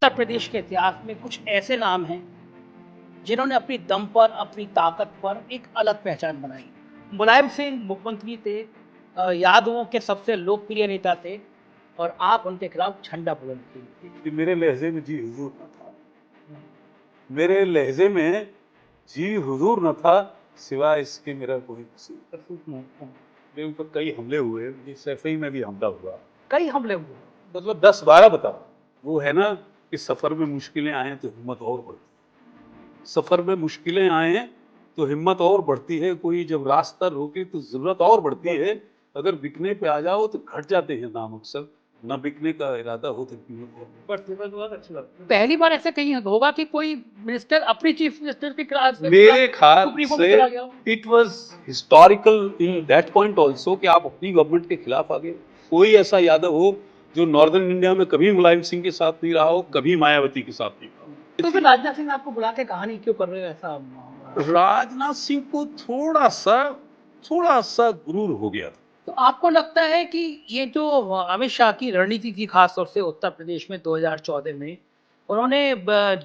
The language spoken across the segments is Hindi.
उत्तर प्रदेश के इतिहास में कुछ ऐसे नाम हैं जिन्होंने अपनी दम पर, अपनी ताकत पर एक अलग पहचान बनाई। मुलायम सिंह मुख्यमंत्री थे, यादवों के सबसे लोकप्रिय नेता थे और आप उनके खिलाफ झंडा बुलंद किए। मेरे लहजे में जी हुजूर न था। मेरे लहजे में जी हुजूर न था, सिवाय इसके मेरा कोई कसूर नहीं। मेरे ऊपर कई हमले हुए, जिस एफआई में भी हमला हुआ। कई हमले हुए। मतलब 10-12 बताओ। वो है ना कि सफर में मुश्किलें आए तो हिम्मत और बढ़ती। सफर में मुश्किलें आए तो हिम्मत और बढ़ती है। कोई जब रास्ता रोके तो जरूरत और बढ़ती है। अगर बिकने पे आ जाओ तो घट जाते हैं दाम अक्सर। न बिकने का इरादा हो तो पहली बार ऐसे कहीं होगा कि कोई मिनिस्टर अपनी चीफ मिनिस्टर के खिलाफ मेरे ख्याल सुप्रीम कोर्ट में चला गया हो। से it was historical in that point also कि आप अपनी गवर्नमेंट के खिलाफ आ गए। कोई ऐसा यादव हो जो नॉर्दर्न इंडिया में कभी मुलायम सिंह के साथ नहीं रहा हो, कभी मायावती के साथ नहीं रहा हो। तो फिर राजनाथ सिंह आपको बुला के कहानी क्यों कर रहे हो ऐसा? राजनाथ सिंह को थोड़ा सा गुरूर हो गया था। तो आपको लगता है कि ये जो अमित शाह की रणनीति थी, खासतौर से उत्तर प्रदेश में 2014 में, उन्होंने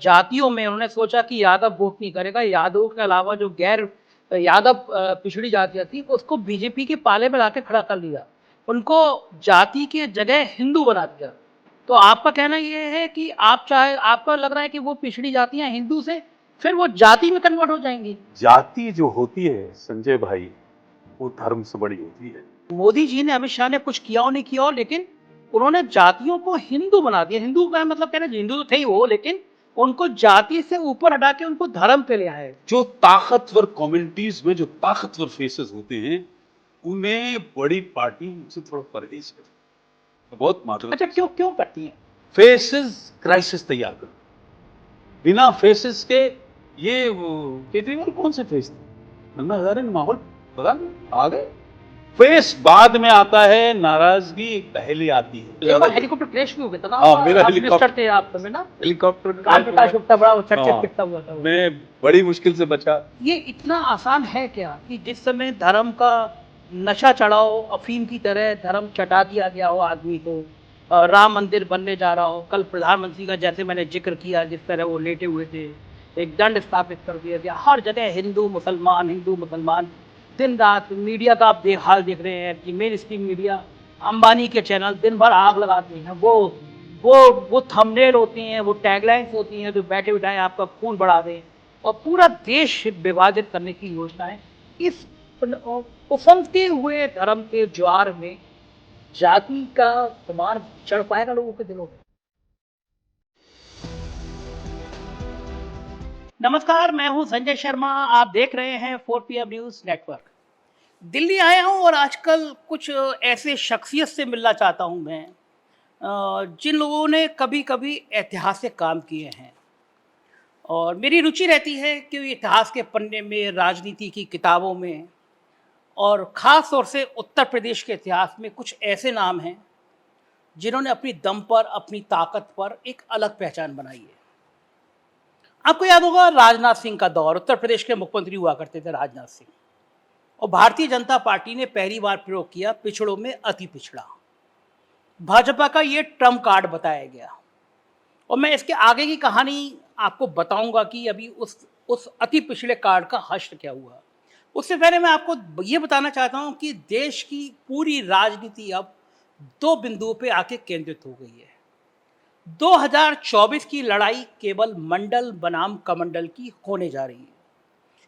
जातियों में उन्होंने सोचा कि यादव वोट नहीं करेगा, यादवों के अलावा जो गैर यादव पिछड़ी जातियां थी उसको बीजेपी के पाले में लाके खड़ा कर लिया, उनको जाति के जगह हिंदू बना दिया। तो आपका कहना ये है कि आपका लग रहा है कि वो पिछड़ी जातियां हिंदू से फिर वो जाति में कन्वर्ट हो जाएंगी? जाति जो होती है संजय भाई, वो धर्म से बड़ी होती है। मोदी जी ने, अमित शाह ने कुछ किया हो नहीं किया हो, लेकिन उन्होंने जातियों को हिंदू बना दिया। हिंदू का मतलब कहना, हिंदू तो थे ही वो, लेकिन उनको जाति से ऊपर हटा के उनको धर्म पे ले आए। जो ताकतवर कम्युनिटीज में जो ताकतवर फेसेस होते हैं, उन्हें बड़ी पार्टी उनसे थोड़ा परहेज करती है। बहुत मात्र अच्छा, क्यों क्यों करती है? फेसेस क्राइसिस तैयार कर, बिना फेसेस के ये केजरीवाल कौन से फेस थे? नन्ना हजारे ने माहौल बता आ गए। फेस बाद में आता है, नाराजगी पहले आती है। एक बार हेलीकॉप्टर क्रैश भी हो गया था ना। हाँ, मेरा आप हेलीकॉप्टर मिनिस्टर थे आप समय ना, हेलीकॉप्टर प्रकाश गुप्ता बड़ा हाँ, पिटता हुआ था वो। मैं बड़ी मुश्किल से बचा। ये इतना आसान है क्या कि जिस समय धर्म का नशा चढ़ाओ, अफीम की तरह धर्म चटा दिया गया हो आदमी को, राम मंदिर बनने जा रहा हो, कल प्रधानमंत्री का जैसे मैंने जिक्र किया, जिस तरह वो लेटे हुए थे, एक दंड स्थापित कर दिया गया, हर जगह हिंदू मुसलमान, दिन रात मीडिया का आप हाल देख रहे हैं कि मेन स्ट्रीम मीडिया, अंबानी के चैनल दिन भर आग लगाते हैं। वो थंबनेल होती हैं, वो टैगलाइंस होती हैं जो बैठे बिठाए आपका खून बढ़ा दें और पूरा देश विभाजित करने की योजना है। इस उफनते हुए धर्म के ज्वार में जाति का प्रमाण चढ़ पाएगा लोगों के दिलों में? नमस्कार, मैं हूं संजय शर्मा, आप देख रहे हैं 4PM न्यूज नेटवर्क। दिल्ली आया हूं और आजकल कुछ ऐसे शख्सियत से मिलना चाहता हूं मैं, जिन लोगों ने कभी कभी ऐतिहासिक काम किए हैं। और मेरी रुचि रहती है कि इतिहास के पन्ने में, राजनीति की किताबों में, और ख़ास तौर से उत्तर प्रदेश के इतिहास में कुछ ऐसे नाम हैं जिन्होंने अपनी दम पर, अपनी ताकत पर एक अलग पहचान बनाई है। आपको याद होगा राजनाथ सिंह का दौर, उत्तर प्रदेश के मुख्यमंत्री हुआ करते थे राजनाथ सिंह, और भारतीय जनता पार्टी ने पहली बार प्रयोग किया पिछड़ों में अति पिछड़ा। भाजपा का ये ट्रम्प कार्ड बताया गया और मैं इसके आगे की कहानी आपको बताऊंगा कि अभी उस अति पिछड़े कार्ड का हश्र क्या हुआ। उससे पहले मैं आपको ये बताना चाहता हूं कि देश की पूरी राजनीति अब दो बिंदुओं पे आके केंद्रित हो गई है। 2024 की लड़ाई केवल मंडल बनाम कमंडल की होने जा रही है।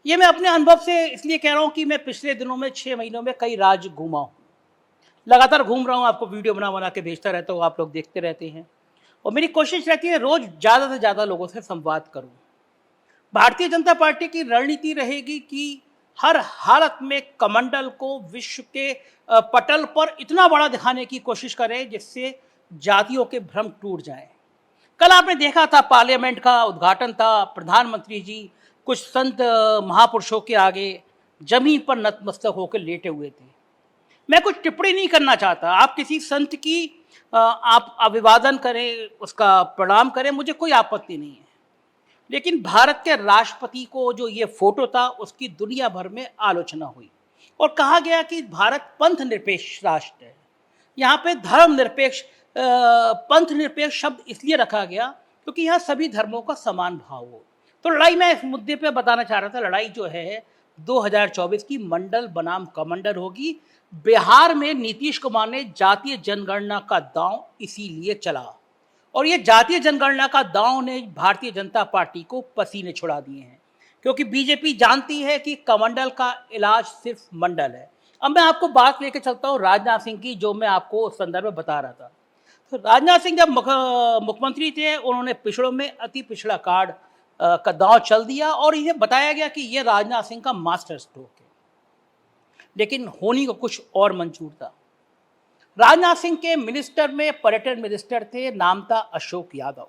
ये मैं अपने अनुभव से इसलिए कह रहा हूं कि मैं पिछले दिनों में 6 महीनों में कई राज्य घूमा हूं, लगातार घूम रहा हूं, आपको वीडियो बना के भेजता रहता हूं, आप लोग देखते रहते हैं, और मेरी कोशिश रहती है रोज ज़्यादा से ज़्यादा लोगों से संवाद करूं। भारतीय जनता पार्टी की रणनीति रहेगी कि हर हालत में कमंडल को विश्व के पटल पर इतना बड़ा दिखाने की कोशिश करें जिससे जातियों के भ्रम टूट जाएं। कल आपने देखा था, पार्लियामेंट का उद्घाटन था, प्रधानमंत्री जी कुछ संत महापुरुषों के आगे जमीन पर नतमस्तक होकर लेटे हुए थे। मैं कुछ टिप्पणी नहीं करना चाहता, आप किसी संत की आप अभिवादन करें, उसका प्रणाम करें, मुझे कोई आपत्ति नहीं है, लेकिन भारत के राष्ट्रपति को जो ये फोटो था उसकी दुनिया भर में आलोचना हुई और कहा गया कि भारत पंथ निरपेक्ष राष्ट्र है। यहाँ पे धर्म निरपेक्ष, पंथ निरपेक्ष शब्द इसलिए रखा गया क्योंकि यहाँ सभी धर्मों का समान भाव हो। तो लड़ाई मैं इस मुद्दे पे बताना चाह रहा था, लड़ाई जो है 2024 की मंडल बनाम कमंडल होगी। बिहार में नीतीश कुमार ने जातीय जनगणना का दांव इसीलिए चला, और ये जातीय जनगणना का दांव ने भारतीय जनता पार्टी को पसीने छुड़ा दिए हैं, क्योंकि बीजेपी जानती है कि कमंडल का इलाज सिर्फ मंडल है। अब मैं आपको बात लेके चलता हूँ राजनाथ सिंह की, जो मैं आपको उस संदर्भ में बता रहा था। तो राजनाथ सिंह जब मुख्यमंत्री थे, उन्होंने पिछड़ों में अति पिछड़ा कार्ड का दांव चल दिया, और इन्हें बताया गया कि ये राजनाथ सिंह का मास्टर स्ट्रोक है। लेकिन होनी को कुछ और मंजूर था। राजनाथ सिंह के मिनिस्टर में पर्यटन मिनिस्टर थे, नाम था अशोक यादव,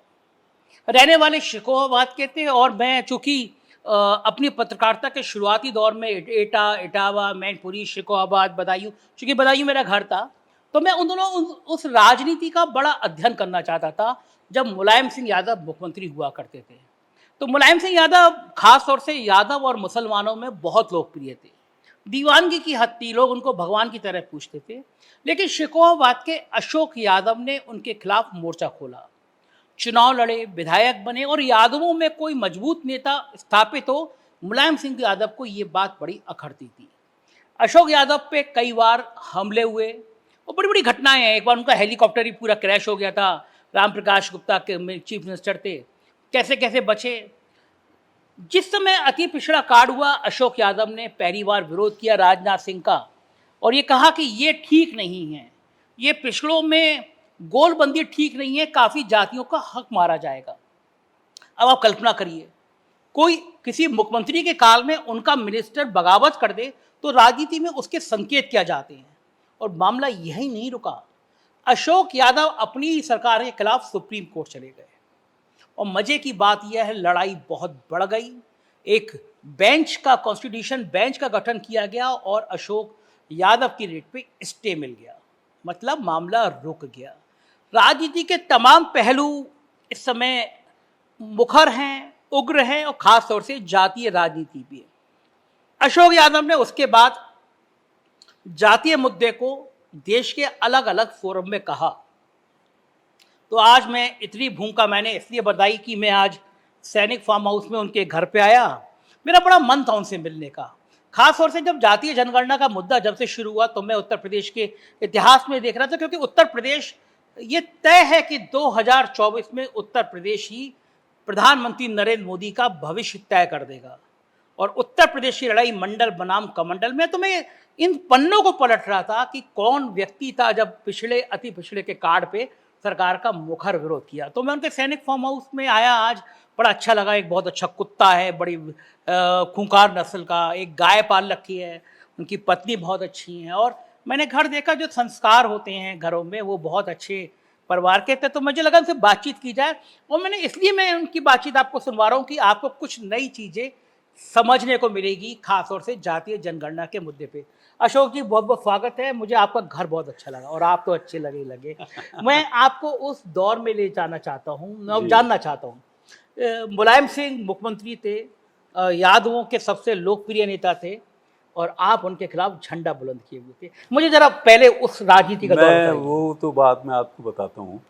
रहने वाले शिकोहाबाद के थे। और मैं चूंकि अपनी पत्रकारिता के शुरुआती दौर में एटा, इटावा, मैनपुरी, शिकोहाबाद, बदायूं, चूंकि बदायूं मेरा घर था, तो मैं उन दोनों उस राजनीति का बड़ा अध्ययन करना चाहता था जब मुलायम सिंह यादव मुख्यमंत्री हुआ करते थे। तो मुलायम सिंह यादव खास तौर से यादव और मुसलमानों में बहुत लोकप्रिय थे, दीवानगी की हद थी, लोग उनको भगवान की तरह पूछते थे। लेकिन शिकोहाबाद के अशोक यादव ने उनके खिलाफ मोर्चा खोला, चुनाव लड़े, विधायक बने, और यादवों में कोई मजबूत नेता स्थापित हो, मुलायम सिंह यादव को ये बात बड़ी अखरती थी। अशोक यादव पे कई बार हमले हुए और बड़ी बड़ी घटनाएं हैं। एक बार उनका हेलीकॉप्टर ही पूरा क्रैश हो गया था, राम प्रकाश गुप्ता के चीफ मिनिस्टर थे, कैसे कैसे बचे। जिस समय अति पिछड़ा कार्ड हुआ, अशोक यादव ने पहली बार विरोध किया राजनाथ सिंह का, और ये कहा कि ये ठीक नहीं है, ये पिछड़ों में गोलबंदी ठीक नहीं है, काफ़ी जातियों का हक मारा जाएगा। अब आप कल्पना करिए, कोई किसी मुख्यमंत्री के काल में उनका मिनिस्टर बगावत कर दे तो राजनीति में उसके संकेत क्या जाते हैं। और मामला यही नहीं रुका, अशोक यादव अपनी ही सरकार के खिलाफ सुप्रीम कोर्ट चले गए। और मजे की बात यह है, लड़ाई बहुत बढ़ गई। एक बेंच का, कॉन्स्टिट्यूशन बेंच का गठन किया गया और अशोक यादव की रेट पे स्टे मिल गया, मतलब मामला रुक गया। राजनीति के तमाम पहलू इस समय मुखर हैं, उग्र हैं, और खास तौर से जातीय राजनीति भी है। अशोक यादव ने उसके बाद जातीय मुद्दे को देश के अलग अलग फोरम में कहा। तो आज मैं इतनी भूमिका मैंने इसलिए बताई कि मैं आज सैनिक फार्म हाउस में उनके घर पे आया, मेरा बड़ा मन था उनसे मिलने का। खास तौर से जब जातीय जनगणना का मुद्दा जब से शुरू हुआ, तो मैं उत्तर प्रदेश के इतिहास में देख रहा था, क्योंकि उत्तर प्रदेश, ये तय है कि 2024 में उत्तर प्रदेश ही प्रधानमंत्री नरेंद्र मोदी का भविष्य तय कर देगा। और उत्तर प्रदेश की लड़ाई मंडल बनाम कमंडल में, तो मैं इन पन्नों को पलट रहा था कि कौन व्यक्ति था जब पिछड़े, अति पिछड़े के कार्ड पे सरकार का मुखर विरोध किया। तो मैं उनके सैनिक फार्म हाउस में आया आज, बड़ा अच्छा लगा। एक बहुत अच्छा कुत्ता है, बड़ी खूंखार नस्ल का, एक गाय पाल रखी है, उनकी पत्नी बहुत अच्छी हैं, और मैंने घर देखा, जो संस्कार होते हैं घरों में वो बहुत अच्छे परिवार के थे। तो मुझे लगा उनसे बातचीत की जाए, और मैं उनकी बातचीत आपको सुनवा रहा हूँ कि आपको कुछ नई चीज़ें समझने को मिलेगी, खास तौर से जातीय जनगणना के मुद्दे पे। अशोक जी, बहुत बहुत स्वागत है। मुझे आपका घर बहुत अच्छा लगा, और आप तो अच्छे लगे। मैं आपको उस दौर में ले जाना चाहता हूँ, जानना चाहता हूँ। मुलायम सिंह मुख्यमंत्री थे, यादवों के सबसे लोकप्रिय नेता थे, और आप उनके खिलाफ झंडा बुलंद किए हुए थे। मुझे जरा पहले उस राजनीति का दौर बताइए। वो तो बात मैं आपको बताता हूँ।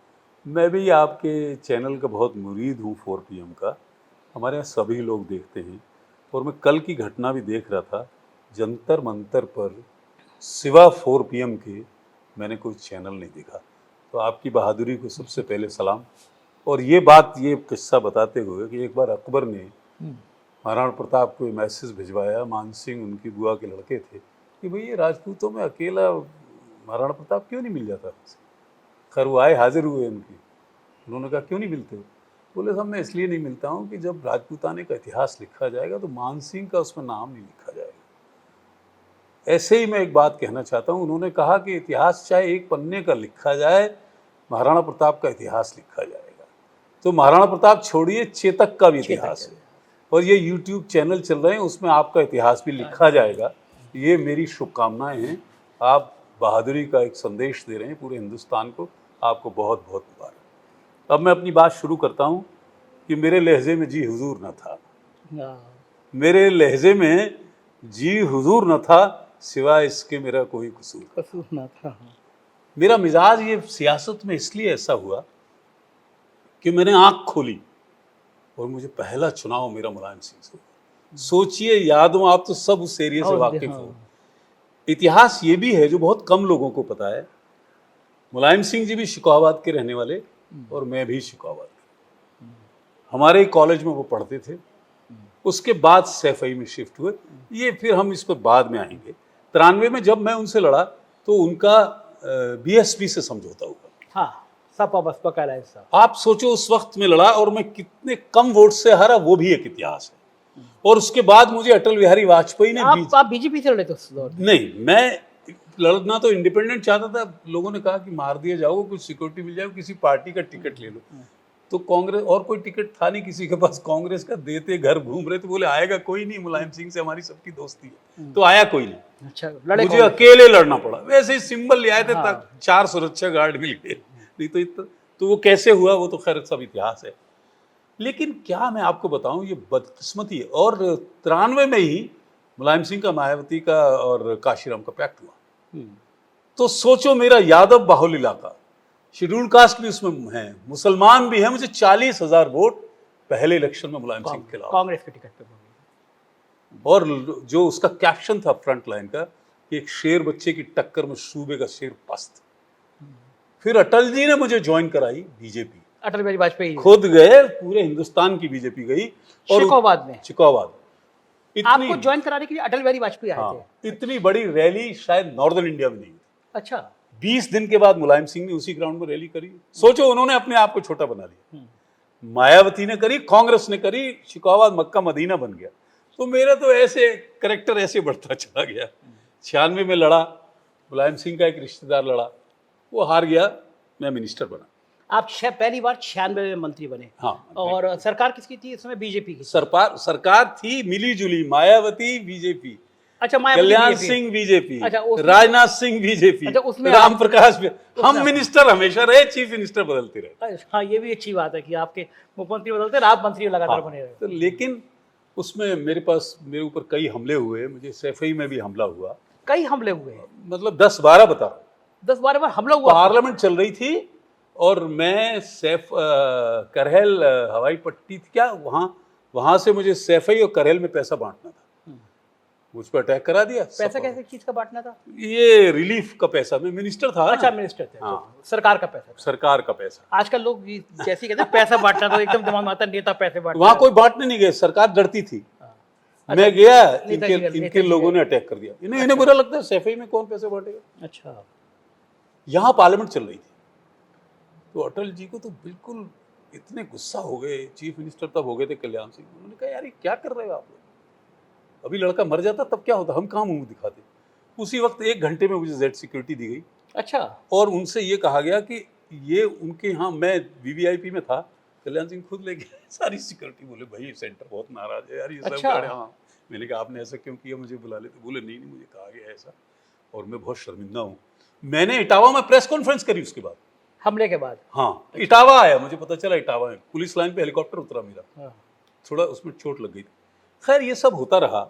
मैं भी आपके चैनल का बहुत मुरीद हूँ, 4PM का। हमारे यहाँ सभी लोग देखते हैं, और मैं कल की घटना भी देख रहा था, जंतर मंतर पर सिवा 4PM के मैंने कोई चैनल नहीं देखा। तो आपकी बहादुरी को सबसे पहले सलाम। और ये किस्सा बताते हुए कि एक बार अकबर ने महाराणा प्रताप को मैसेज भिजवाया, मान सिंह उनकी बुआ के लड़के थे, कि भाई ये राजपूतों में अकेला महाराणा प्रताप क्यों नहीं मिल जाता। खैर वो आए, हाजिर हुए उनकी, उन्होंने कहा क्यों नहीं मिलते हो? बोले साहब मैं इसलिए नहीं मिलता हूँ कि जब राजपूताने का इतिहास लिखा जाएगा तो मान सिंह का उसमें नाम नहीं लिखा जाएगा। ऐसे ही मैं एक बात कहना चाहता हूँ, उन्होंने कहा कि इतिहास चाहे एक पन्ने का लिखा जाए, महाराणा प्रताप का इतिहास लिखा जाएगा। तो महाराणा प्रताप छोड़िए, चेतक का भी इतिहास है, और ये YouTube चैनल चल रहे हैं, उसमें आपका इतिहास भी लिखा जाएगा। ये मेरी शुभकामनाएं हैं। आप बहादुरी का एक संदेश दे रहे हैं पूरे हिंदुस्तान को, आपको बहुत बहुत मुबारक। अब मैं अपनी बात शुरू करता हूँ कि मेरे लहजे में जी हुजूर न था, मेरे लहजे में जी हुजूर न था, सिवाय इसके मेरा कोई कसूर न था। मेरा मिजाज ये सियासत में इसलिए ऐसा हुआ कि मैंने आंख खोली और मुझे पहला चुनाव मेरा मुलायम सिंह से हुआ। सोचिए, यादों, आप तो सब उस एरिया से वाकिफ हो। इतिहास ये भी है जो बहुत कम लोगों को पता है, मुलायम सिंह जी भी शिकोहाबाद के रहने वाले और मैं भी शिकोहाबाद के। हमारे कॉलेज में वो पढ़ते थे, उसके बाद सैफई में शिफ्ट हुए। ये फिर हम इस पर बाद में आएंगे। 93 में जब मैं उनसे लड़ा तो उनका बीएसपी से समझौता हुआ। हाँ, सपा बसपा का अलायंस था। आप सोचो, उस वक्त में लड़ा और मैं कितने कम वोट से हारा, वो भी एक इतिहास है। और उसके बाद मुझे अटल बिहारी वाजपेयी ने आप बीजेपी से लड़े थे उस दौर में? नहीं, मैं लड़ना तो इंडिपेंडेंट चाहता था। लोगों ने कहा कि मार दिया जाओगे, कुछ सिक्योरिटी मिल जाए, किसी पार्टी का टिकट ले लो। तो कांग्रेस, और कोई टिकट था नहीं किसी के पास, कांग्रेस का देते घर घूम रहे, तो बोले आएगा कोई नहीं, मुलायम सिंह से हमारी सबकी दोस्ती है, तो आया कोई नहीं। अच्छा, लड़े मुझे अकेले लड़ना पड़ा। वैसे ही सिंबल ले आए थे, तक 4 सुरक्षा गार्ड मिल गए, नहीं तो इतना तो वो कैसे हुआ वो तो खैर सब इतिहास है। लेकिन क्या मैं आपको बताऊं, ये बदकिस्मती है। और 93 में ही मुलायम सिंह का, मायावती का और काशीराम का पैक्ट हुआ। तो सोचो, मेरा यादव बाहुल इलाका, शेड्यूल कास्ट भी उसमें है, मुसलमान भी है, मुझे 40,000 वोट पहले इलेक्शन में मुलायम सिंह के खिलाफ, कांग्रेस के टिकट पे। और जो उसका कैप्शन था फ्रंट लाइन का कि एक शेर बच्चे की टक्कर में सूबे का शेर पस्त। फिर अटल जी ने मुझे ज्वाइन कराई बीजेपी, अटल बिहारी वाजपेयी खुद गए, पूरे हिंदुस्तान की बीजेपी गई। और शिकोहाबाद में, शिकोहाबाद आपको ज्वाइन कराने के लिए अटल बिहारी वाजपेयी आए थे? इतनी बड़ी रैली शायद नॉर्दर्न इंडिया में नहीं हुई। अच्छा। 20 दिन के बाद मुलायम सिंह ने उसी ग्राउंड में रैली करी। सोचो, उन्होंने अपने आप को छोटा बना लिया। मायावती ने करी, कांग्रेस ने करी, शिकोहाबाद मक्का मदीना बन गया। तो मेरा तो ऐसे करेक्टर ऐसे बढ़ता चला गया। 96 में लड़ा, मुलायम सिंह का एक रिश्तेदार लड़ा, वो हार गया, मैं मिनिस्टर बना। आप पहली बार 96 में मंत्री बने। हाँ। और सरकार किसकी थी इसमें? बीजेपी की। सरकार थी मिली जुली, मायावती बीजेपी, अच्छा, कल्याण सिंह बीजेपी, अच्छा, राजनाथ सिंह बीजेपी, अच्छा, उसमें राम प्रकाश, हम मिनिस्टर हमेशा रहे, चीफ मिनिस्टर बदलते रहे। हाँ, ये भी अच्छी बात है कि आपके मुख्यमंत्री बदलते रहे, आप मंत्री लगातार बने रहे। तो लेकिन उसमें मेरे ऊपर कई हमले हुए, मुझे सैफई में भी हमला हुआ। कई हमले हुए? मतलब 10-12 बता रहा हूं। 10-12 बार हमला हुआ? पार्लियामेंट चल रही थी और मैं करहल हवाई पट्टी थी क्या, वहां से मुझे सैफई और करहल में पैसा बांटना था, मुझ पर अटैक करा दिया। पैसा कैसे चीज का बांटना था? ये रिलीफ का पैसा, मैं मिनिस्टर था। अच्छा, मिनिस्टर थे। हाँ, सरकार का पैसा। सरकार का पैसा। आजकल लोग जैसे कहते हैं पैसा बांटना, तो एकदम दिमाग में आता है नेता पैसे बांटना। वहां कोई बांटने नहीं गए, सरकार डरती थी। मैं गया, इनके लोगों ने अटैक कर दिया। इन्हें बुरा लगता है, सैफई में कौन पैसे बांटेगा। अच्छा। यहाँ पार्लियामेंट चल रही थी, तो अटल जी को तो बिल्कुल इतने गुस्सा हो गए, चीफ मिनिस्टर तब हो गए थे कल्याण सिंह। उन्होंने कहा, यार ये क्या कर रहे हो आप लोग, अभी लड़का मर जाता तब क्या होता, हम कहाँ मुंह दिखाते। उसी वक्त 1 घंटे में मुझे जेड सिक्योरिटी दी गई। अच्छा। और उनसे ये कहा गया कि ये उनके यहाँ, मैं वीवीआईपी में था, कल्याण सिंह खुद लेके सारी सिक्योरिटी। बोले भाई सेंटर बहुत नाराज है यार, ये सब। अच्छा। हाँ, मैंने कहा आपने ऐसा क्यों किया, मुझे बुला लेते। बोले नहीं, मुझे कहा गया ऐसा और मैं बहुत शर्मिंदा हूँ। मैंने इटावा में प्रेस कॉन्फ्रेंस करी उसके बाद, हमले के बाद। हाँ, इटावा आया, मुझे पता चला इटावा में पुलिस लाइन पे हेलीकॉप्टर उतरा मेरा। हाँ। थोड़ा उसमें चोट लग गई थी। खैर ये सब होता रहा।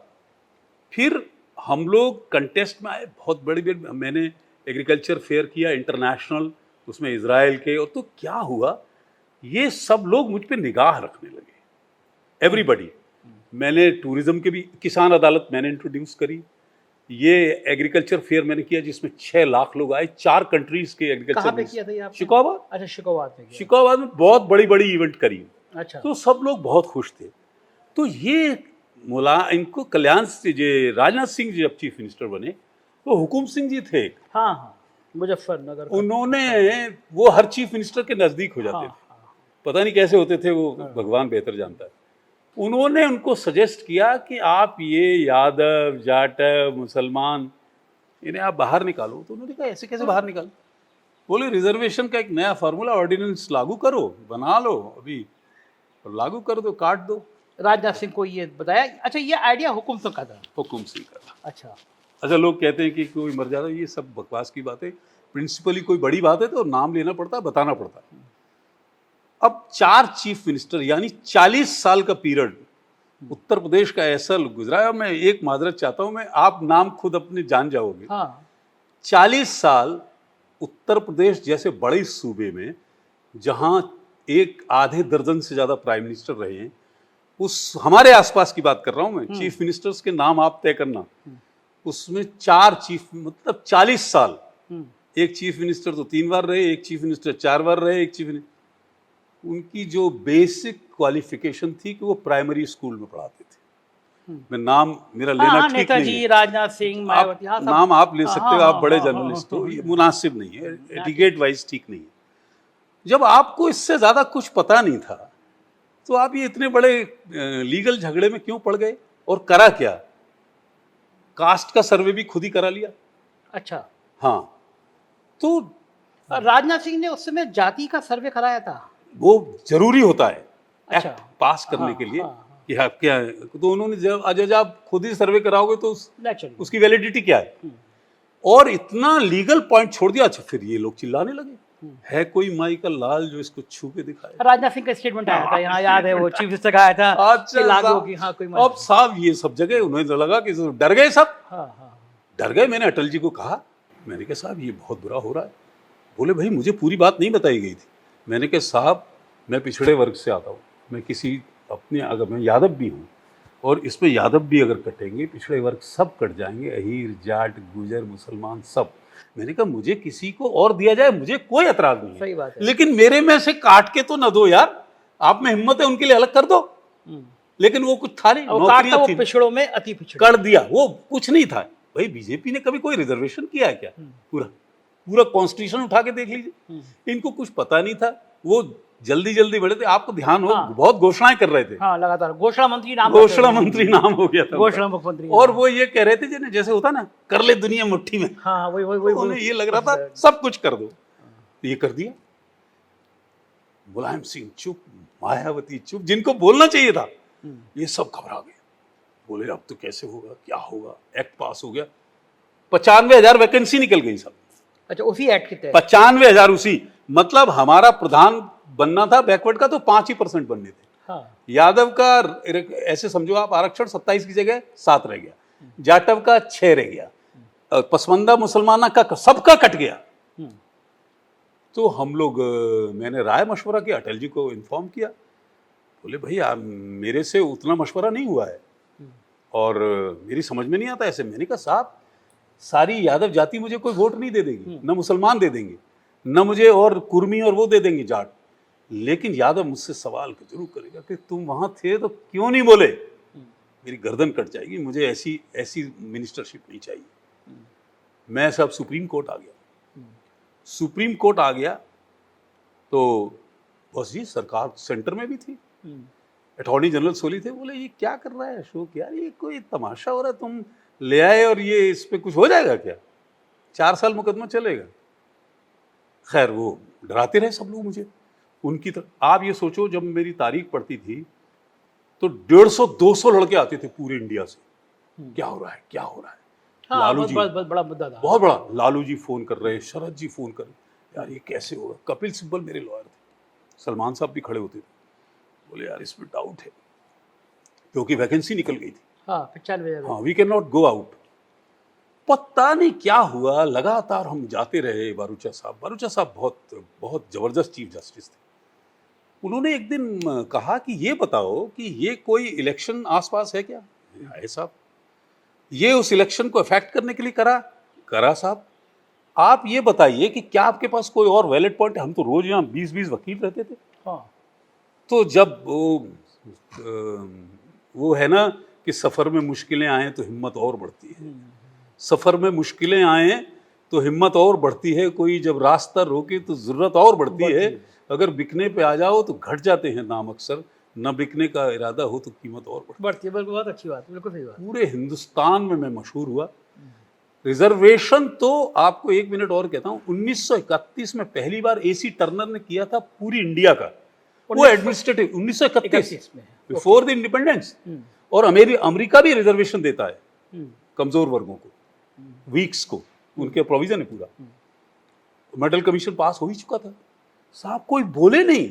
फिर हम लोग कंटेस्ट में आए, बहुत बड़ी मैंने एग्रीकल्चर फेयर किया इंटरनेशनल, उसमें इजराइल के। और तो क्या हुआ, ये सब लोग मुझ पे निगाह रखने लगे, एवरीबडी। मैंने टूरिज्म के भी, किसान अदालत मैंने इंट्रोड्यूस करी। ये एग्रीकल्चर फेयर मैंने किया जिसमें 6 लाख लोग आए, 4 कंट्रीज के एग्रीकल्चर। कहाँ पे किया था ये आपने? शिकोहाबाद। अच्छा, शिकोहाबाद में किया। शिकोहाबाद में बहुत बड़ी बड़ी इवेंट करी। अच्छा। तो सब लोग बहुत खुश थे। तो ये इनको कल्याण से, राजनाथ सिंह जी जब चीफ मिनिस्टर बने, तो हुकुम सिंह जी थे। हाँ हाँ, मुजफ्फरनगर। उन्होंने, वो हर चीफ मिनिस्टर के नजदीक हो जाते थे। पता नहीं कैसे होते थे वो, भगवान बेहतर जानता है। उन्होंने उनको सजेस्ट किया कि आप ये यादव, जाटव, मुसलमान, इन्हें आप बाहर निकालो। तो उन्होंने कहा ऐसे कैसे बाहर निकालो। बोले रिजर्वेशन का एक नया फार्मूला, ऑर्डिनेंस लागू करो, बना लो अभी, और लागू कर दो, काट दो। राजनाथ सिंह को ये बताया। अच्छा, ये आइडिया हुकुम सिंह का था? हुकुम सिंह का था। अच्छा। लोग कहते हैं कि कोई मर जाता है, ये सब बकवास की बात है। प्रिंसिपली कोई बड़ी बात है तो नाम लेना पड़ता है, बताना पड़ता है। अब 4 चीफ मिनिस्टर, यानी 40 साल का पीरियड उत्तर प्रदेश का ऐसा गुजरा है। मैं एक माजरत चाहता हूं, मैं, आप नाम खुद अपने जान जाओगे। हाँ। 40 साल उत्तर प्रदेश जैसे बड़े सूबे में, जहां एक आधे दर्जन से ज्यादा प्राइम मिनिस्टर रहे हैं। उस हमारे आसपास की बात कर रहा हूं मैं, चीफ मिनिस्टर्स के नाम आप तय करना। उसमें 4 चीफ, मतलब 40 साल, एक चीफ मिनिस्टर तो 3 बार रहे, एक चीफ मिनिस्टर 4 बार रहे, एक चीफ उनकी जो बेसिक क्वालिफिकेशन थी कि वो प्राइमरी स्कूल में पढ़ाते थे। मैं नाम मेरा लेना ठीक नहीं नेताजी, है, राजनाथ सिंह, मायावती, हाँ, सब। नाम आप ले सकते हो, आप बड़े हाँ, जर्नलिस्ट हो, ये मुनासिब नहीं है, एटिकेट वाइज ठीक नहीं है। जब आपको इससे ज्यादा कुछ पता नहीं था तो आप ये इतने बड़े लीगल झगड़े में क्यों पड़ गए? और करा क्या? कास्ट का सर्वे भी खुद ही करा लिया। अच्छा, हाँ, तो राजनाथ सिंह ने उस समय जाति का सर्वे कराया था। वो जरूरी होता है अच्छा, एक्ट पास करने हाँ, के लिए हाँ, कि हाँ क्या है। तो उन्होंने जब आप खुद ही सर्वे कराओगे तो नेचुरली उसकी वैलिडिटी क्या है? और इतना लीगल पॉइंट छोड़ दिया। अच्छा, फिर ये लोग चिल्लाने लगे, है कोई माइकल लाल जो इसको छू के दिखाए? राजनाथ सिंह का स्टेटमेंट आया था, यहाँ याद है, वो चीफ मिनिस्टर का आया था अच्छा, कि लागू साहब, होगी। हाँ, कोई अब साहब ये सब जगह उन्हें तो लगा कि डर गए सब, हाँ, डर गए। मैंने अटल जी को कहा, मैंने कहा साहब ये बहुत बुरा हो रहा है। बोले भाई मुझे पूरी बात नहीं बताई गई थी। मैंने कहा साहब मैं पिछड़े वर्ग से आता हूँ, मैं किसी अपने, अगर मैं यादव भी हूँ और इसमें यादव भी अगर कटेंगे, पिछड़े वर्ग सब कट जाएंगे, अहीर, जाट, गुजर, मुसलमान सब। मैंने कहा मुझे किसी को और दिया जाए, मुझे कोई एतराज नहीं है, सही बात है। लेकिन मेरे में से काट के तो न दो यार, आप में हिम्मत है उनके लिए अलग कर दो। लेकिन वो कुछ था नहीं, नौकरियां वो थी, पिछड़ों में अति पिछड़े कर दिया, वो कुछ नहीं था। भाई बीजेपी ने कभी कोई रिजर्वेशन किया है क्या? पूरा पूरा कॉन्स्टिट्यूशन उठा के देख लीजिए। इनको कुछ पता नहीं था, वो जल्दी जल्दी बढ़े थे। आपको ध्यान हो, हाँ, बहुत घोषणाएं कर रहे थे। हाँ, लगातार घोषणा मंत्री नाम हो गया था घोषणा मुख्यमंत्री। और वो ये कह रहे थे जैसे होता ना, कर ले दुनिया मुट्ठी में। हाँ, वही उन्हें ये लग रहा था सब कुछ कर दो, तो ये कर दिया। मुलायम सिंह चुप, मायावती चुप, जिनको बोलना चाहिए था ये सब घबरा गए। बोले अब तो कैसे होगा, क्या होगा? एक्ट पास हो गया, 95,000 वैकेंसी निकल गई सब। अच्छा, उसी एक्ट के तहत 95,000 उसी, मतलब हमारा प्रधान बनना था बैकवर्ड का तो 5% बनने थे। हाँ, यादव का ऐसे समझो आप, आरक्षण 27 की जगह 7 रह गया, जाटव का 6 रह गया, पसमंदा मुसलमाना का सबका कट गया। तो हम लोग, मैंने राय मशवरा किया, अटल जी को इन्फॉर्म किया। बोले भैया मेरे से उतना मशवरा नहीं हुआ है और मेरी समझ में नहीं आता ऐसे। मैंने कहा साहब सारी यादव जाति मुझे कोई वोट नहीं दे देगी, न मुसलमान दे देंगे, न मुझे और कुर्मी और वो दे देंगे जाट, लेकिन यादव मुझसे सवाल जरूर करेगा कि तुम वहां थे तो क्यों नहीं बोले। मेरी गर्दन कट जाएगी, मुझे ऐसी मिनिस्टरशिप नहीं चाहिए। मैं सब सुप्रीम कोर्ट आ गया। सुप्रीम कोर्ट आ गया तो बस जी सरकार सेंटर में भी थी, अटॉर्नी जनरल सोली थे। बोले ये क्या कर रहा है अशोक यार, ये कोई तमाशा हो रहा है, तुम ले आए और ये इस पे कुछ हो जाएगा क्या? 4 साल मुकदमा चलेगा। खैर वो डराते रहे सब लोग मुझे उनकी तरफ। आप ये सोचो जब मेरी तारीख पड़ती थी तो 150-200 लड़के आते थे पूरे इंडिया से, क्या हो रहा है, क्या हो रहा है। हाँ, लालू जी, बहुत बड़ा मुद्दा था, बहुत बड़ा। लालू जी फोन कर रहे, शरद जी फोन कर रहे, यार ये कैसे होगा। कपिल सिब्बल मेरे लॉयर थे, सलमान साहब भी खड़े होते थे। बोले यार इसमें डाउट है क्योंकि वैकेंसी निकल गई थी। हाँ, 95,000। हाँ, we can not go out. पता नहीं क्या हुआ, लगातार हम जाते रहे। बारूचा साहब बहुत बहुत जबरदस्त चीफ जस्टिस थे। उन्होंने एक दिन कहा कि ये बताओ कि ये कोई इलेक्शन आसपास है क्या? है साहब। ये उस इलेक्शन को अफेक्ट करने के लिए करा साहब। आप ये बताइए कि क्या आपके पास कोई और वैलिड पॉइंट है? हम तो रोज यहाँ 20-20 वकील रहते थे। हाँ, तो जब वो है ना कि सफर में मुश्किलें आए तो हिम्मत और बढ़ती है, सफर में मुश्किलें आए तो हिम्मत और बढ़ती है, कोई जब रास्ता रोके तो जरूरत और बढ़ती है, अगर बिकने पे आ जाओ तो घट जाते हैं दाम अक्सर, न बिकने का इरादा हो तो कीमत और बढ़ती है। बिल्कुल, बहुत अच्छी बात, बिल्कुल सही बात। पूरे हिंदुस्तान में मैं मशहूर हुआ। रिजर्वेशन तो आपको 1 मिनट और कहता हूँ, 1931 में पहली बार AC टर्नर ने किया था पूरी इंडिया का, वो एडमिनिस्ट्रेटिव 1931 में, बिफोर द इंडिपेंडेंस। और अमेरिका भी रिजर्वेशन देता है कमजोर वर्गों को, वीक्स को, उनके प्रोविजन है पूरा। मेडल कमीशन पास हो ही चुका था साहब, कोई बोले नहीं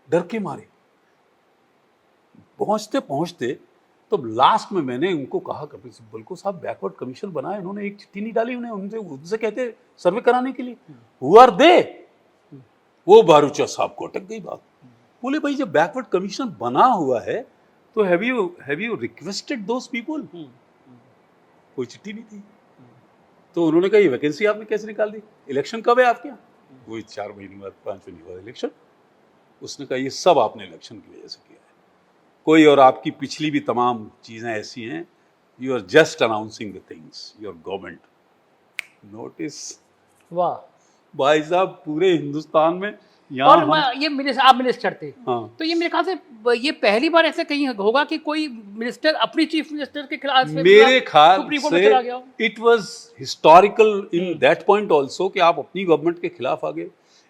डर के मारे। पहुंचते पहुंचते तो लास्ट में मैंने उनको कहा कपिल सिब्बल को, साहब बैकवर्ड कमीशन बनाए, इन्होंने एक चिट्ठी नहीं डाली उन्हें, उनसे कहते सर्वे कराने के लिए। Who are they? वो बारूचा साहब को अटक गई बात। बोले भाई जब बैकवर्ड कमीशन बना हुआ है तो have you requested those people? कोई चिट्ठी नहीं थी। तो उन्होंने कहा ये वैकेंसी आपने कैसे निकाल दी? इलेक्शन कब है आपके यहाँ? वही 4 महीने बाद 5 महीने बाद इलेक्शन। उसने कहा ये सब आपने इलेक्शन की वजह से किया है, कोई और आपकी पिछली भी तमाम चीजें ऐसी हैं, you are just announcing the things, your government notice. वाह। भाई साहब पूरे हिंदुस्तान में और यहाँ ये आप मिनिस्टर थे, हाँ, तो ये मेरे ख्याल से ये पहली बार ऐसे कहीं होगा कि कोई मिनिस्टर अपनी चीफ मिनिस्टर के खिलाफ मेरे ख्याल सुप्रीम कोर्ट में चला गया हो। से it was historical in that point also कि आप अपनी गवर्नमेंट के खिलाफ आ गए।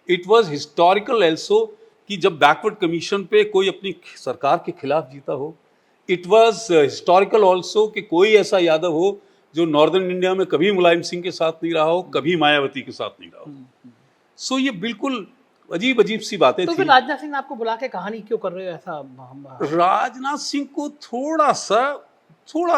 इट वाज हिस्टोरिकल आल्सो कि जब बैकवर्ड कमीशन पे कोई अपनी सरकार के खिलाफ जीता हो। इट वाज हिस्टोरिकल आल्सो कि कोई ऐसा यादव हो जो नॉर्दर्न इंडिया में कभी मुलायम सिंह के साथ नहीं रहा हो, कभी मायावती के साथ नहीं रहा हो। सो ये बिल्कुल अजीब अजीब सी बातें तो थी। फिर राजनाथ सिंह ने आपको बुला के कहानी क्यों कर रहे हो ऐसा? राजनाथ सिंह को थोड़ा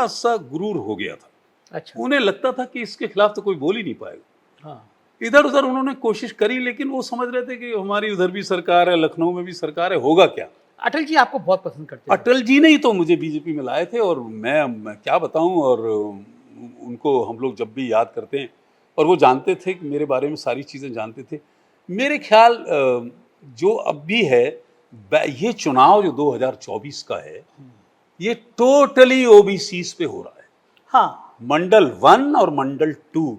सा गुरूर हो गया था। अच्छा। उन्हें लगता था कि इसके खिलाफ तो कोई बोल ही नहीं पाएगा। हाँ। इधर उधर उन्होंने कोशिश करी, लेकिन वो समझ रहे थे कि हमारी उधर भी सरकार है, लखनऊ में भी सरकार है, होगा क्या। अटल जी आपको बहुत पसंद करते हैं। अटल जी ने ही तो मुझे बीजेपी में लाए थे, और मैं क्या बताऊं, और उनको हम लोग जब भी याद करते हैं, और वो जानते थे कि मेरे बारे में सारी चीज़ें जानते थे। मेरे ख्याल जो अब भी है, ये चुनाव जो 2024 का है, ये टोटली ओबीसीज पे हो रहा है। हाँ। मंडल 1 और मंडल 2,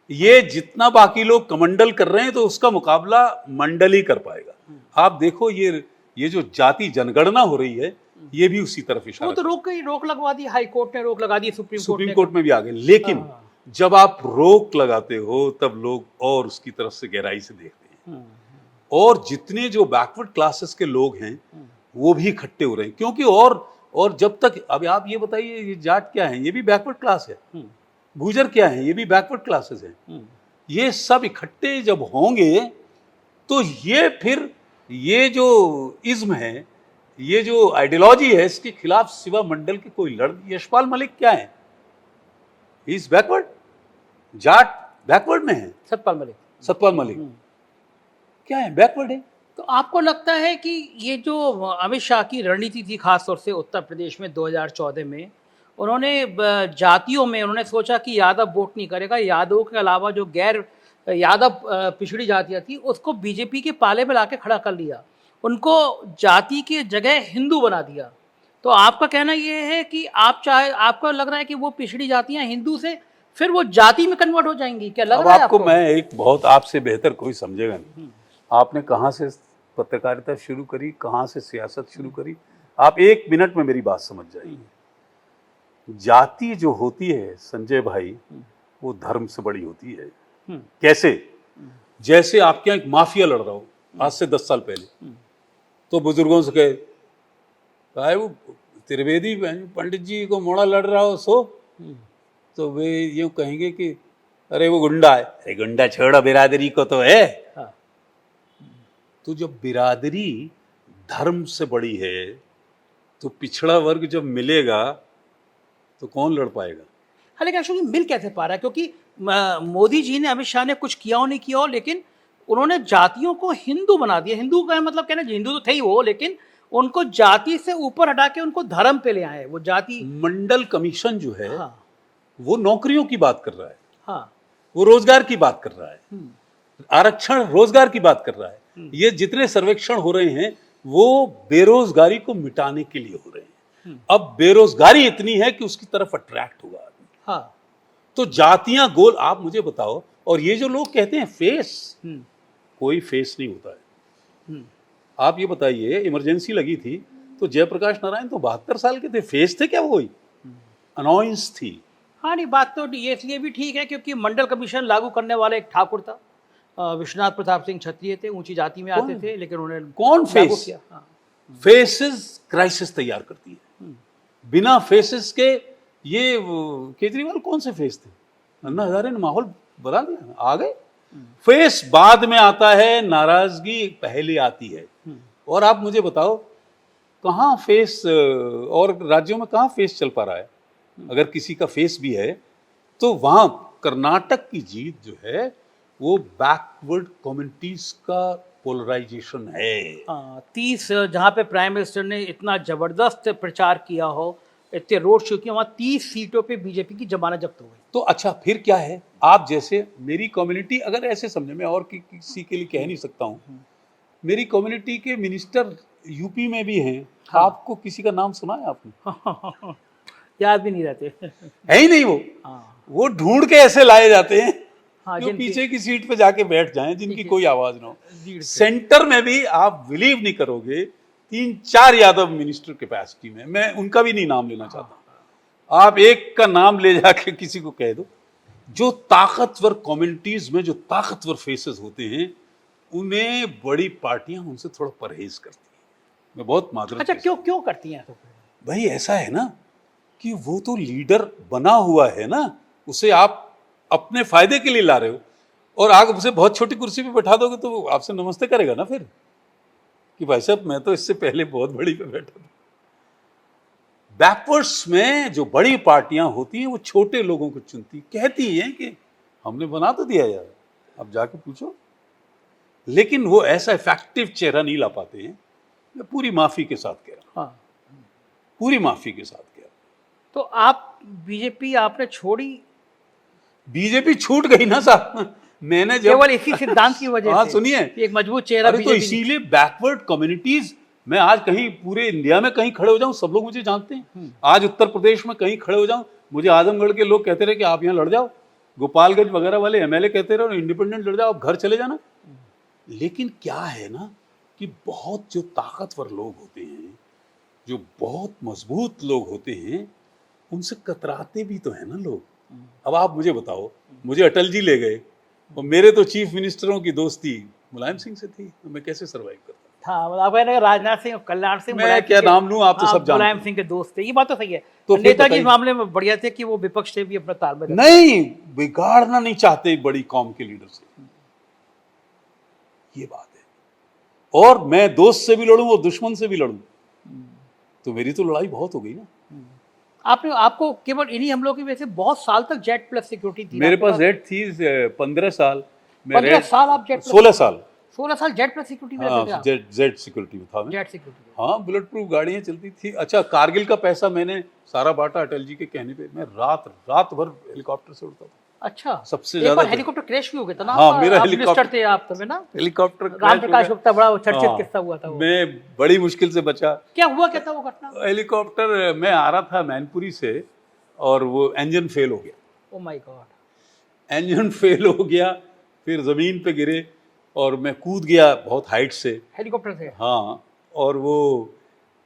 ये जितना बाकी लोग कमंडल कर रहे हैं तो उसका मुकाबला मंडल ही कर पाएगा। आप देखो ये जो जाति जनगणना हो रही है, ये भी उसी तरफ इशारा। वो तो रोक लगवा दी, हाई कोर्ट ने रोक लगा दी, सुप्रीम कोर्ट में भी आ गए। लेकिन जब आप रोक लगाते हो तब लोग और उसकी तरफ से गहराई से देखते हैं, और जितने जो बैकवर्ड क्लासेस के लोग हैं वो भी इकट्ठे हो रहे हैं। क्योंकि और जब तक, अब आप ये बताइए, ये जाट क्या है? ये भी बैकवर्ड क्लास है। गुजर क्या है? ये भी बैकवर्ड क्लासेस हैं। ये सब इकट्ठे जब होंगे तो ये फिर ये जो इज्म है, ये जो आइडियोलॉजी है, इसके खिलाफ सिवा मंडल के कोई यशपाल मलिक क्या है? He is backward. Jat backward में है। सतपाल मलिक क्या है? बैकवर्ड है। तो आपको लगता है कि ये जो अमित शाह की रणनीति थी, खासतौर से उत्तर प्रदेश में 2014 में, उन्होंने जातियों में उन्होंने सोचा कि यादव वोट नहीं करेगा, यादवों के अलावा जो गैर यादव पिछड़ी जातियाँ थी उसको बीजेपी के पाले में लाके खड़ा कर लिया, उनको जाति की जगह हिंदू बना दिया। तो आपका कहना ये है कि आपको लग रहा है कि वो पिछड़ी जातियाँ हिंदू से फिर वो जाति में कन्वर्ट हो जाएंगी, क्या लग रहा है आपको? मैं एक बहुत, आपसे बेहतर कोई समझेगा नहीं। आपने कहाँ से पत्रकारिता शुरू करी, कहाँ से सियासत शुरू करी, आप 1 मिनट में मेरी बात समझ जाइए। जाति जो होती है संजय भाई, वो धर्म से बड़ी होती है। कैसे? जैसे आपके यहाँ एक माफिया लड़ रहा हो आज से 10 साल पहले, तो बुजुर्गों से कहे भाई वो त्रिवेदी पंडित जी को मोड़ा लड़ रहा हो सो, तो वे यूँ कहेंगे कि अरे वो गुंडा है। अरे गुंडा छोड़ो, बिरादरी को तो है। हाँ। तो जब बिरादरी धर्म से बड़ी है तो पिछड़ा वर्ग जब मिलेगा तो कौन लड़ पाएगा? हाँ, लेकिन एक्चुअली मिल कैसे पा रहा है? क्योंकि मोदी जी ने, अमित शाह ने कुछ किया हो नहीं किया हो, लेकिन उन्होंने जातियों को हिंदू बना दिया। हिंदू का मतलब कहना, हिंदू तो थे ही वो, लेकिन उनको जाति से ऊपर हटा के उनको धर्म पे ले आए। वो जाति मंडल कमीशन जो है, हाँ, वो नौकरियों की बात कर रहा है। हाँ, वो रोजगार की बात कर रहा है। आरक्षण रोजगार की बात कर रहा है। ये जितने सर्वेक्षण हो रहे हैं वो बेरोजगारी को मिटाने के लिए हो रहे हैं। अब बेरोजगारी इतनी है कि उसकी तरफ अट्रैक्ट हुआ आदमी। हाँ। तो जातियां गोल, आप मुझे बताओ, और ये जो लोग कहते हैं फेस, कोई फेस नहीं होता है। आप ये बताइए, इमरजेंसी लगी थी तो जयप्रकाश नारायण तो 72 साल के थे, फेस थे क्या? वो कोई अनॉइंस थी। हाँ, नहीं, बात तो ये इसलिए भी ठीक है क्योंकि मंडल कमीशन लागू करने वाला एक ठाकुर था, विश्वनाथ प्रताप सिंह क्षत्रिय थे, ऊंची जाति में आते थे, लेकिन उन्होंने कौन फेस किया? हाँ। फेसेस क्राइसिस तैयार करती है। बिना फेसेस के ये केजरीवाल कौन से फेस थे? अन्ना हजारे ने माहौल बना दिया, आ गए। फेस बाद में आता है, नाराजगी पहले आती है। और आप मुझे बताओ कहाँ फेस, और राज्यों में कहाँ फेस चल पा रहा है? अगर किसी का फेस भी है तो वहाँ कर्नाटक की जीत जो है वो बैकवर्ड कम्युनिटीज का पोलराइजेशन है। 30 जहाँ पे प्राइम मिनिस्टर ने इतना जबरदस्त प्रचार किया हो, इतने रोड शो किया, वहाँ 30 सीटों पे बीजेपी की जमानत जब्त हो गई। तो अच्छा फिर क्या है, आप जैसे मेरी कम्युनिटी अगर ऐसे समझे, मैं और किसी के लिए कह नहीं सकता हूँ, मेरी कम्युनिटी के मिनिस्टर यूपी में भी हैं। हाँ। आपको किसी का नाम सुना है आपने? याद भी नहीं रहते। है ही नहीं वो। हाँ, वो ढूंढ के ऐसे लाए जाते हैं हाँ, जो जिनकी- पीछे की सीट पे जाके बैठ जाएं, जिनकी देखिए, कोई आवाज ना हो। लीड से। सेंटर में भी आप बिलीव नहीं करोगे, 3-4 यादव मिनिस्टर कैपेसिटी में, मैं उनका भी नहीं नाम लेना चाहता, आप एक का नाम ले जाके किसी को कह दो, जो ताकतवर कम्युनिटीज में जो ताकतवर फेसेस होते हैं, उन्हें बड़ी पार्टियां उनसे थोड़ा परहेज करती हैं। मैं बहुत माजरत अच्छा, के क्यों क्यों करती हैं? भाई ऐसा है ना कि वो तो लीडर बना हुआ है ना, उसे आप अपने फायदे के लिए ला रहे हो, और आग उसे बहुत छोटी कुर्सी पे बैठा दोगे तो वो आपसे नमस्ते करेगा ना फिर, कि भाई साहब मैं तो इससे पहले बहुत बड़ी पे बैठा था। बैकवर्ड्स में जो बड़ी पार्टियां होती हैं वो छोटे लोगों को चुनती, कहती हैं कि हमने बना तो दिया यार, अब जाके पूछो, लेकिन वो ऐसा इफेक्टिव चेहरा नहीं ला पाते हैं। मैं पूरी माफी के साथ कह रहा हूं, हाँ, पूरी माफी के साथ कह रहा हूं। तो आप बीजेपी आपने छोड़ी बीजेपी छूट गई ना साहब, मैंने जब केवल इसी सिद्धांत की वजह हाँ से। सुनिए, एक मजबूत चेहरा अरे तो बीजेपी इसीलिए बैकवर्ड कम्युनिटीज, मैं आज कहीं पूरे इंडिया में कहीं खड़े हो जाऊं, सब लोग मुझे जानते हैं। आज उत्तर प्रदेश में कहीं खड़े हो जाऊं, मुझे आजमगढ़ के लोग कहते रहे कि आप यहाँ लड़ जाओ, गोपालगंज वगैरह वाले एमएलए कहते रहे इंडिपेंडेंट लड़ जाओ, आप घर चले जाना। लेकिन क्या है ना कि बहुत जो ताकतवर लोग होते हैं, जो बहुत मजबूत लोग होते हैं, उनसे कतराते भी तो है ना लोग। अब आप मुझे बताओ, मुझे अटल जी ले गए और मेरे तो चीफ मिनिस्टरों की दोस्ती मुलायम सिंह से थी, तो मैं कैसे सरवाइव करता? हाँ, मतलब आप कह रहे हैं राजनाथ सिंह और कल्याण सिंह, मैं मुलायम क्या सिंह के- नाम लूं, आप तो हाँ, सब जानते मुलायम हैं। सिंह के दोस्त थे, ये बात तो सही है। तो फिर नेताजी बताइए। इस मामले में बढ़िया थे कि वो विपक्ष से भी अपना तालमेल रखते नहीं, बिगाड़ना नहीं चाहते बड़ी कौम के लीडर से, ये बात है। और मैं दोस्त से भी लड़ूं और दुश्मन से भी लड़ूं, तो मेरी तो लड़ाई बहुत हो गई ना। आपको केवल इन्हीं हमलों की वजह से बहुत साल तक जेट प्लस सिक्योरिटी थी। मेरे पास जेट थी 15 साल। 15 साल आप जेट 16 साल 16 साल जेट प्लस सिक्योरिटी में रहते थे हाँ, आप? जेट सिक्योरिटी में था मैं। Jet security. हाँ, बुलेट प्रूफ गाड़ियां चलती थी। अच्छा, कारगिल का पैसा मैंने सारा बांटा अटल जी के कहने पे। मैं रात भर हेलीकॉप्टर से उड़ता था। अच्छा, सबसे एक ज्यादा बार हेलीकॉप्टर क्रैश भी हो गया था ना? हाँ, आपका? मेरा आप हेलीकॉप्टर- मिनिस्टर थे आप तब, है ना? हेलीकॉप्टर राम प्रकाश गुप्ता, बड़ा वो चर्चित हाँ, किस्सा हुआ था वो। मैं बड़ी मुश्किल से बचा। क्या हुआ, क्या था वो घटना? हेलीकॉप्टर मैं आ रहा था मैनपुरी से और वो इंजन फेल हो गया। Oh my God. Engine fail हो गया, फिर जमीन पे गिरे और मैं कूद गया बहुत हाइट से। हेलीकॉप्टर से? हाँ, और वो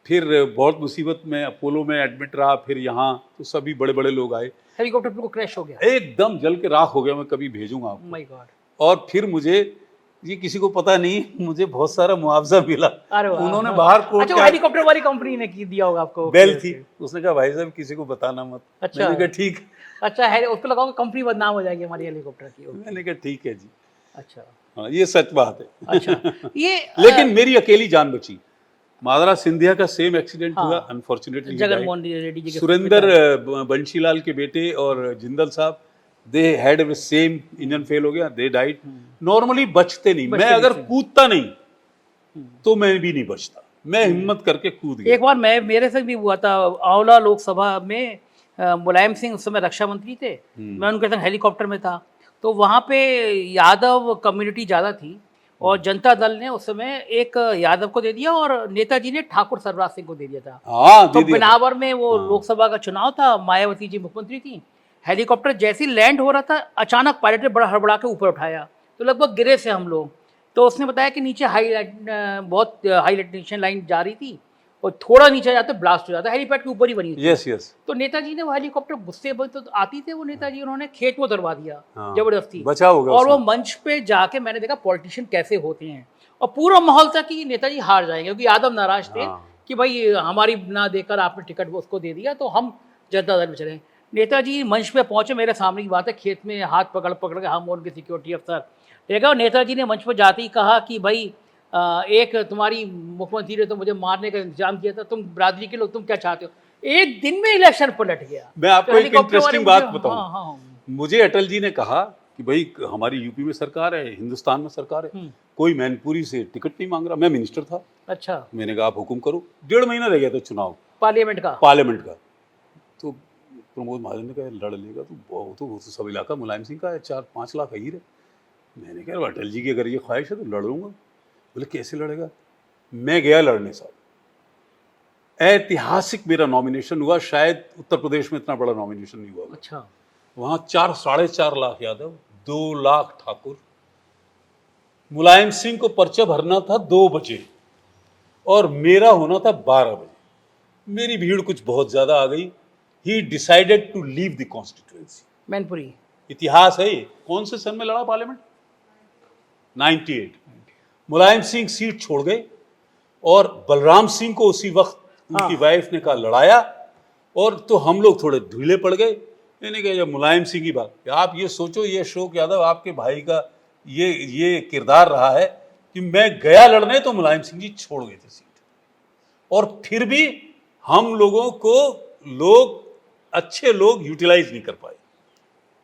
फिर बहुत मुसीबत में अपोलो में एडमिट रहा। फिर यहाँ तो सभी बड़े बड़े लोग आए, हेलीकॉप्टर बिल्कुल क्रैश हो गया? एकदम जल के राख हो गया। मैं कभी भेजूंगा आपको। My God. और फिर मुझे, ये किसी को पता नहीं, मुझे बहुत सारा मुआवजा मिला। अरे वाह। उन्होंने बाहर कोर्ट अच्छा, वो हेलीकॉप्टर वाली कंपनी ने की दिया होगा आपको? बेल थी, उसने कहा भाई साहब किसी को बताना मत। अच्छा। मैंने कहा ठीक। अच्छा है, उस पर लगाओ कंपनी बदनाम हो जाएगी हमारी हेलीकॉप्टर की। मैंने कहा ठीक है जी। अच्छा हाँ, ये सच बात है। अच्छा। ये लेकिन मेरी अकेली जान बची। मादरा सिंधिया का सेम एक्सीडेंट हाँ, हुआ, अनफॉर्चुनेटली। जगन मोहन रेड्डी जी के सुरेंद्र बंशीलाल के बेटे और जिंदल साहब, they had same, engine fail हो गया, दे डाइड। नॉर्मली बचते नहीं। मैं अगर कूदता नहीं तो मैं भी नहीं बचता। मैं हिम्मत करके कूद गया। एक बार मेरे से भी हुआ था, आंवला लोकसभा में मुलायम सिंह उस समय रक्षा मंत्री थे, मैं उनके संग हेलीकॉप्टर में था। तो वहाँ पे यादव कम्युनिटी ज़्यादा थी और जनता दल ने उस समय एक यादव को दे दिया और नेताजी ने ठाकुर सरराज सिंह को दे दिया था। हाँ, तो दे दिया था। बिनावर में वो लोकसभा का चुनाव था, मायावती जी मुख्यमंत्री थी। हेलीकॉप्टर जैसे ही लैंड हो रहा था, अचानक पायलट ने बड़ा हड़बड़ा के ऊपर उठाया, तो लगभग गिरे से हम लोग। तो उसने बताया कि नीचे बहुत हाई टेंशन लाइन जा रही थी और थोड़ा नीचे जाते ब्लास्ट हो जाता, हेलीपैड के ऊपर ही बनी थी। Yes yes. तो नेताजी ने वो हेलीकॉप्टर, गुस्से में तो आती थे वो नेताजी, उन्होंने खेत में उतरवा दिया हाँ, जबरदस्ती। बचा होगा और वो उसमें। मंच पे जाके मैंने देखा पॉलिटिशियन कैसे होते हैं, और पूरा माहौल था कि नेताजी हार जाएंगे, क्योंकि यादव नाराज थे हाँ। कि भाई हमारी ना देकर आपने टिकट उसको दे दिया तो हम जनता दल में चले। नेताजी मंच पे पहुंचे, मेरे सामने की बात है, खेत में हाथ पकड़ पकड़ के हम उनके सिक्योरिटी अफसर देखा। नेताजी ने मंच पर जाते ही कहा कि भाई एक तुम्हारी मुख्यमंत्री ने तो मुझे मारने का इंतजाम किया था, तुम बरादरी के लोग तुम क्या चाहते हो? एक दिन में इलेक्शन पलट गया। मैं आपको तो एक हेलीकॉप्टर वाले इंटरेस्टिंग बात मुझे- बताऊं। हाँ, हाँ, मुझे अटल जी ने कहा कि भाई हमारी यूपी में सरकार है, हिंदुस्तान में सरकार है, कोई मैनपुरी से टिकट नहीं मांग रहा। मैं मिनिस्टर था। अच्छा, मैंने कहा आप हुक्म करो। 1.5 महीना रह गया था चुनाव पार्लियामेंट का। तो प्रमोद महाजन ने कहा लड़ लेगा तो सब इलाका मुलायम सिंह का है, 4-5 लाख ही है। मैंने कहा अटल जी की अगर ये ख्वाहिश है तो लड़ लूंगा। बोले कैसे लड़ेगा? मैं गया लड़ने साहब। ऐतिहासिक मेरा नॉमिनेशन हुआ, शायद उत्तर प्रदेश में इतना बड़ा नॉमिनेशन नहीं हुआ। अच्छा, वहां 4-4.5 लाख यादव, 2 लाख ठाकुर। मुलायम सिंह को पर्चा भरना था 2 बजे और मेरा होना था 12 बजे। मेरी भीड़ कुछ बहुत ज्यादा आ गई। He decided to leave the constituency. Mainpuri. इतिहास है ये। कौन से सन में लड़ा पार्लियामेंट? 98। मुलायम सिंह सीट छोड़ गए और बलराम सिंह को उसी वक्त उनकी वाइफ ने कहा लड़ाया, और तो हम लोग थोड़े ढीले पड़ गए। मैंने कहा जब मुलायम सिंह की बात, आप ये सोचो ये अशोक यादव आपके भाई का ये किरदार रहा है कि मैं गया लड़ने तो मुलायम सिंह जी छोड़ गए थे सीट, और फिर भी हम लोगों को अच्छे लोग यूटिलाइज नहीं कर पाए।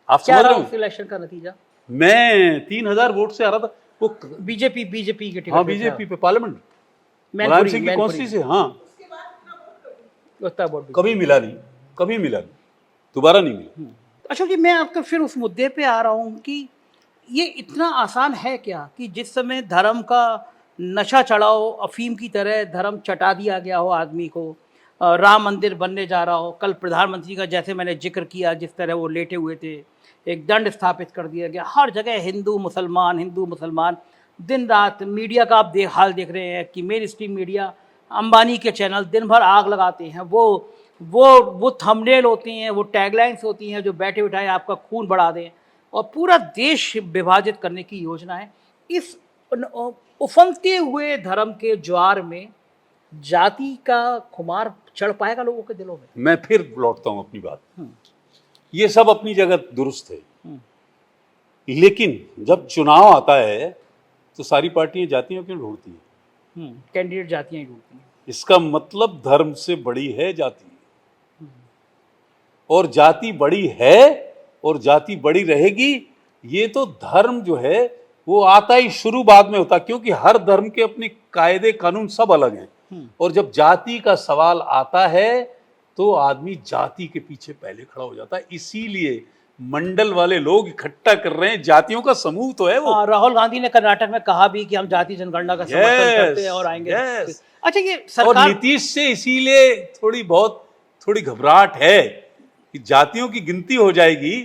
आप क्या समझ रहा रहे उस हो? इलेक्शन का नतीजा? मैं 3000 वोट से आ रहा था। वो बीजेपी के टिकट हाँ, पे था। बीजेपी पे पार्लियामेंट मुलायम मैनपुरी, सिंह की मैनपुरी। कॉन्स्टिट्यूंसी से। हाँ, उतना वोट भी। कभी मिला नहीं, दोबारा नहीं मिला। अशोक जी, मैं आपका फिर उस मुद्दे पे आ रहा हूँ कि ये इतना आसान है क्या कि जिस समय धर्म का नशा चढ़ाओ, अफीम की तरह धर्म चटा दिया गया हो आदमी को, राम मंदिर बनने जा रहा हो, कल प्रधानमंत्री का जैसे मैंने जिक्र किया जिस तरह वो लेटे हुए थे, एक दंड स्थापित कर दिया गया, हर जगह हिंदू मुसलमान, दिन रात मीडिया का आप हाल देख रहे हैं कि मेन स्ट्रीम मीडिया, अंबानी के चैनल दिन भर आग लगाते हैं। वो थंबनेल होती हैं, वो टैगलाइंस होती हैं जो बैठे बिठाए आपका खून बढ़ा दें, और पूरा देश विभाजित करने की योजना है। इस उफनते हुए धर्म के ज्वार में जाति का खुमार चढ़ पाएगा लोगों के दिलों में? मैं फिर लौटता हूं अपनी बात। ये सब अपनी जगह दुरुस्त है, लेकिन जब चुनाव आता है तो सारी पार्टियां जातियों क्यों ढूंढती हैं? कैंडिडेट जातियां ही ढूंढती हैं। इसका मतलब धर्म से बड़ी है जाति, और जाति बड़ी है और जाति बड़ी रहेगी। ये तो धर्म जो है वो आता ही शुरू बाद में होता, क्योंकि हर धर्म के अपने कायदे कानून सब अलग हैं। और जब जाति का सवाल आता है तो आदमी जाति के पीछे पहले खड़ा हो जाता है। इसीलिए मंडल वाले लोग इकट्ठा कर रहे हैं, जातियों का समूह तो है वो। राहुल गांधी ने कर्नाटक में कहा भी कि हम जाति जनगणना का समर्थन करते हैं और आएंगे। अच्छा, ये सरकार और नीतीश से इसीलिए थोड़ी घबराहट है कि जातियों की गिनती हो जाएगी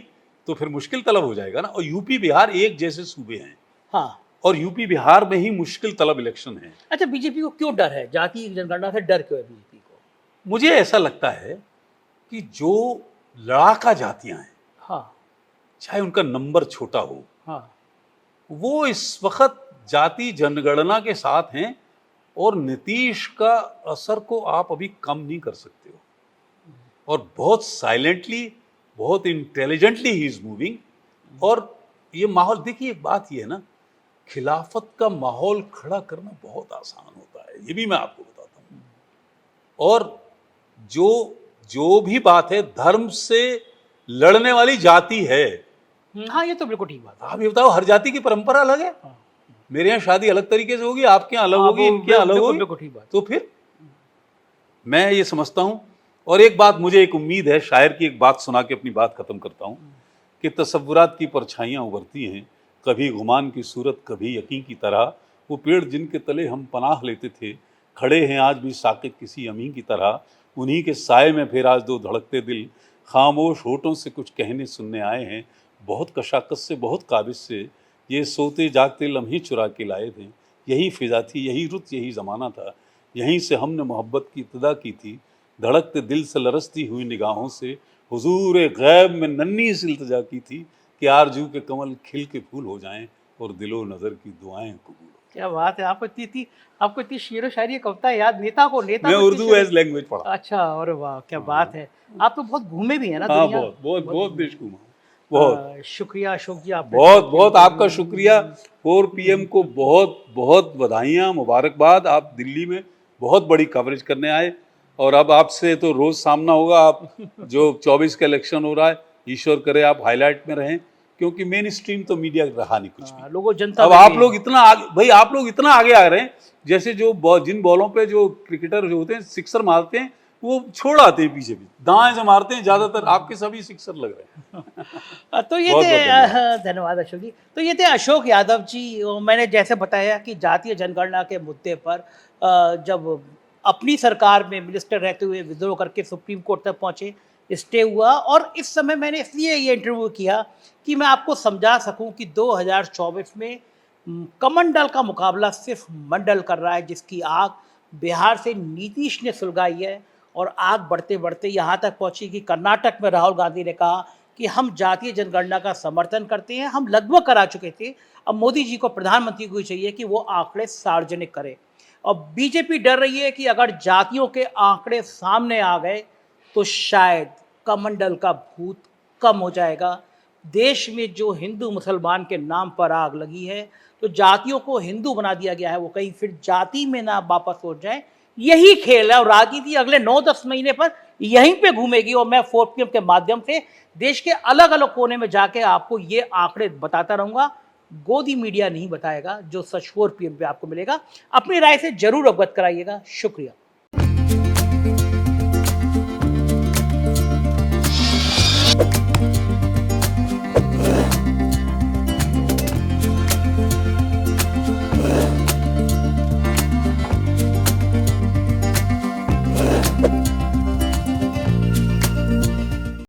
तो फिर मुश्किल तलब हो जाएगा ना। और यूपी बिहार एक जैसे सूबे हैं। हाँ, और यूपी बिहार में ही मुश्किल तलब इलेक्शन है। अच्छा, बीजेपी को क्यों डर है? जाति जनगणना से डर क्यों है बीजेपी को? मुझे ऐसा लगता है कि जो लड़ाका जातियां हैं, हाँ, चाहे उनका नंबर छोटा हो, हाँ, वो इस वक्त जाति जनगणना के साथ हैं, और नीतीश का असर को आप अभी कम नहीं कर सकते हो। और बहुत साइलेंटली, बहुत इंटेलिजेंटली ही इज मूविंग। और ये माहौल देखिए, एक बात ये है ना, खिलाफत का माहौल खड़ा करना बहुत आसान होता है, ये भी मैं आपको बताता हूँ। और जो भी बात है, धर्म से लड़ने वाली जाति है। हाँ, ये तो बिल्कुल ठीक बात है। आप ये बताओ, हर जाति की परंपरा अलग है। मेरे यहाँ शादी अलग तरीके से होगी, आपके यहाँ अलग होगी, इनके यहाँ अलग होगी। बिल्कुल ठीक बात। तो फिर मैं ये समझता हूँ। और एक बात, मुझे एक उम्मीद है, शायर की एक बात सुना के अपनी बात खत्म करता हूँ, कि तसव्वुरात की परछाइयाँ उभरती हैं, कभी गुमान की सूरत, कभी यकीन की तरह। वो पेड़ जिनके तले हम पनाह लेते थे, खड़े हैं आज भी साकित किसी अमीन की तरह। उन्हीं के साए में फिर आज 2 धड़कते दिल, खामोश होठों से कुछ कहने सुनने आए हैं। बहुत कशाकस से, बहुत काबिज से, ये सोते जागते लम्हे चुरा के लाए थे। यही फिजा थी, यही रुत, यही ज़माना था। यहीं से हमने मोहब्बत की इब्तिदा की थी। धड़कते दिल से लरसती हुई निगाहों से हुजूर गैब में नन्ही सी इल्तिजा की थी, कि आरजू के कमल खिल के फूल हो जाएं और दिलो नज़र की दुआएं कबूल हो। क्या बात है! आपको इतनी शेरो शायरी, कविता याद? नेता मैं उर्दू एज लैंग्वेज पढ़ा। अच्छा, और वाह, क्या बात है! आप तो बहुत घूमे भी हैं ना हाँ, दुनिया? बहुत देश घूमा, बहुत। शुक्रिया अशोक जी, आप बहुत आपका शुक्रिया। 4 PM को बहुत बधाइयाँ, मुबारकबाद। आप दिल्ली में बहुत बड़ी कवरेज करने आए, और अब आपसे तो रोज़ सामना होगा। आप जो 24 का इलेक्शन हो रहा है, ईश्वर करे आप हाईलाइट में रहें, क्योंकि मेन स्ट्रीम तो मीडिया रहा नहीं कुछ भी। लोगों जनता अब में आप भी- लोग इतना आगे, भाई आप लोग इतना आगे आ रहे हैं, जैसे जो जिन बॉलों पे जो क्रिकेटर जो होते हैं सिक्सर मारते हैं, वो छोड़ आते हैं पीछे भी, दाएं से मारते हैं ज्यादातर, आपके सभी सिक्सर लग रहे हैं। तो ये बहुत थे बहुत धन्यवाद। धन्यवाद अशोक जी। तो ये थे अशोक यादव जी। मैंने जैसे बताया कि जातीय जनगणना के मुद्दे पर जब अपनी सरकार में मिनिस्टर रहते हुए विद्रोह करके सुप्रीम कोर्ट तक पहुंचे, स्टे हुआ, और इस समय मैंने इसलिए ये इंटरव्यू किया कि मैं आपको समझा सकूं कि 2024 में कमंडल का मुकाबला सिर्फ मंडल कर रहा है, जिसकी आग बिहार से नीतीश ने सुलगाई है। और आग बढ़ते बढ़ते यहाँ तक पहुंची कि कर्नाटक में राहुल गांधी ने कहा कि हम जातीय जनगणना का समर्थन करते हैं, हम लगभग करा चुके थे, अब मोदी जी को, प्रधानमंत्री को ही चाहिए कि वो आंकड़े सार्वजनिक करें। और बीजेपी डर रही है कि अगर जातियों के आंकड़े सामने आ गए तो शायद कमंडल का भूत कम हो जाएगा। देश में जो हिंदू मुसलमान के नाम पर आग लगी है, तो जातियों को हिंदू बना दिया गया है, वो कहीं फिर जाति में ना वापस हो जाए, यही खेल है। और राजनीति अगले 9-10 महीने पर यहीं पे घूमेगी। और मैं 4PM के माध्यम से देश के अलग अलग कोने में जाके आपको ये आंकड़े बताता रहूंगा। गोदी मीडिया नहीं बताएगा, जो सच 4PM पे आपको मिलेगा। अपनी राय से जरूर अवगत कराइएगा। शुक्रिया।